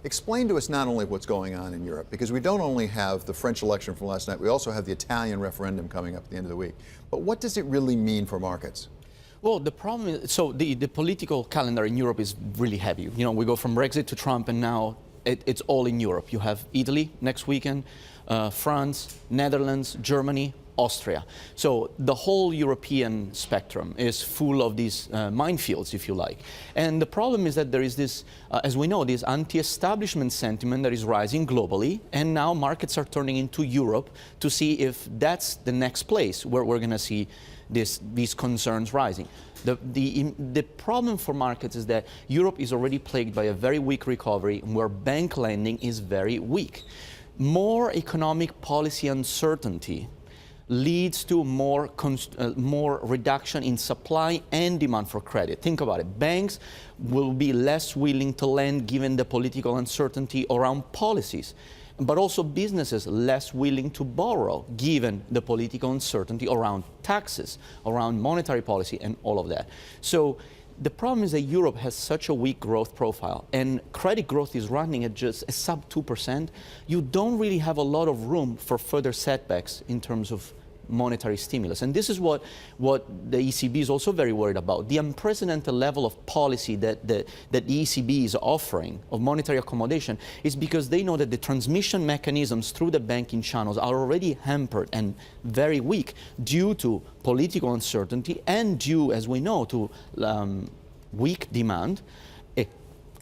Explain to us not only what's going on in Europe, because we don't only have the French election from last night, we also have the Italian referendum coming up at the end of the week. But what does it really mean for markets? Well, the problem is, so the political calendar in Europe is really heavy. You know, we go from Brexit to Trump, and now it's all in Europe. You have Italy next weekend, France, Netherlands, Germany, Austria. So the whole European spectrum is full of these minefields, if you like. And the problem is that there is this, as we know, this anti-establishment sentiment that is rising globally, and now markets are turning into Europe to see if that's the next place where we're going to see these concerns rising. The problem for markets is that Europe is already plagued by a very weak recovery where bank lending is very weak. More economic policy uncertainty leads to more reduction in supply and demand for credit. Think about it. Banks will be less willing to lend given the political uncertainty around policies, but also businesses less willing to borrow given the political uncertainty around taxes, around monetary policy, and all of that. So the problem is that Europe has such a weak growth profile, and credit growth is running at just a sub 2%. You don't really have a lot of room for further setbacks in terms of monetary stimulus. And this is what the ECB is also very worried about. The unprecedented level of policy that the ECB is offering of monetary accommodation is because they know that the transmission mechanisms through the banking channels are already hampered and very weak due to political uncertainty and due, as we know, to weak demand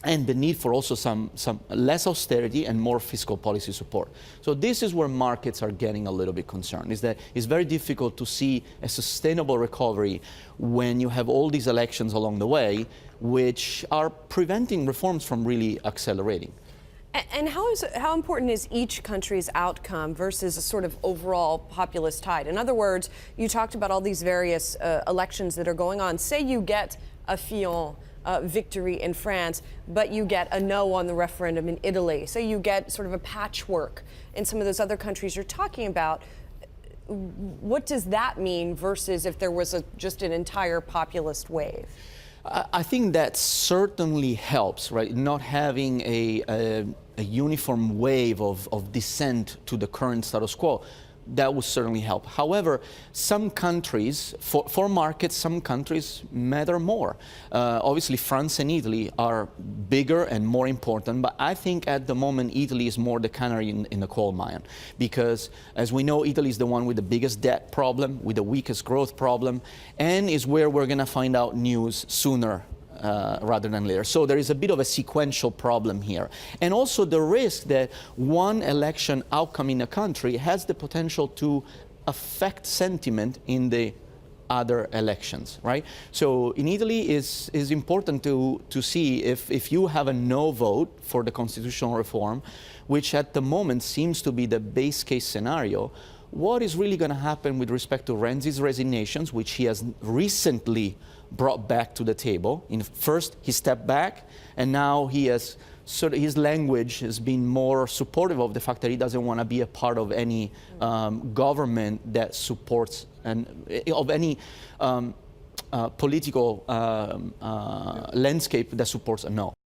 and the need for also some less austerity and more fiscal policy support. So this is where markets are getting a little bit concerned, is that it's very difficult to see a sustainable recovery when you have all these elections along the way, which are preventing reforms from really accelerating. And how important is each country's outcome versus a sort of overall populist tide? In other words, you talked about all these various elections that are going on. Say you get a Fillon victory in France, but you get a no on the referendum in Italy. So you get sort of a patchwork in some of those other countries you're talking about. What does that mean versus if there was just an entire populist wave? I think that certainly helps, right? Not having a uniform wave of descent to the current status quo. That would certainly help. However, some countries, for markets, some countries matter more. Obviously, France and Italy are bigger and more important, but I think at the moment Italy is more the canary in the coal mine, because as we know, Italy is the one with the biggest debt problem, with the weakest growth problem, and is where we're going to find out news sooner rather than later. So there is a bit of a sequential problem here. And also the risk that one election outcome in a country has the potential to affect sentiment in the other elections, right? So in Italy is important to see if you have a no vote for the constitutional reform, which at the moment seems to be the base case scenario, what is really going to happen with respect to Renzi's resignations, which he has recently brought back to the table. First, he stepped back, and now he has his language has been more supportive of the fact that he doesn't want to be a part of any government that supports of any political landscape that supports a no.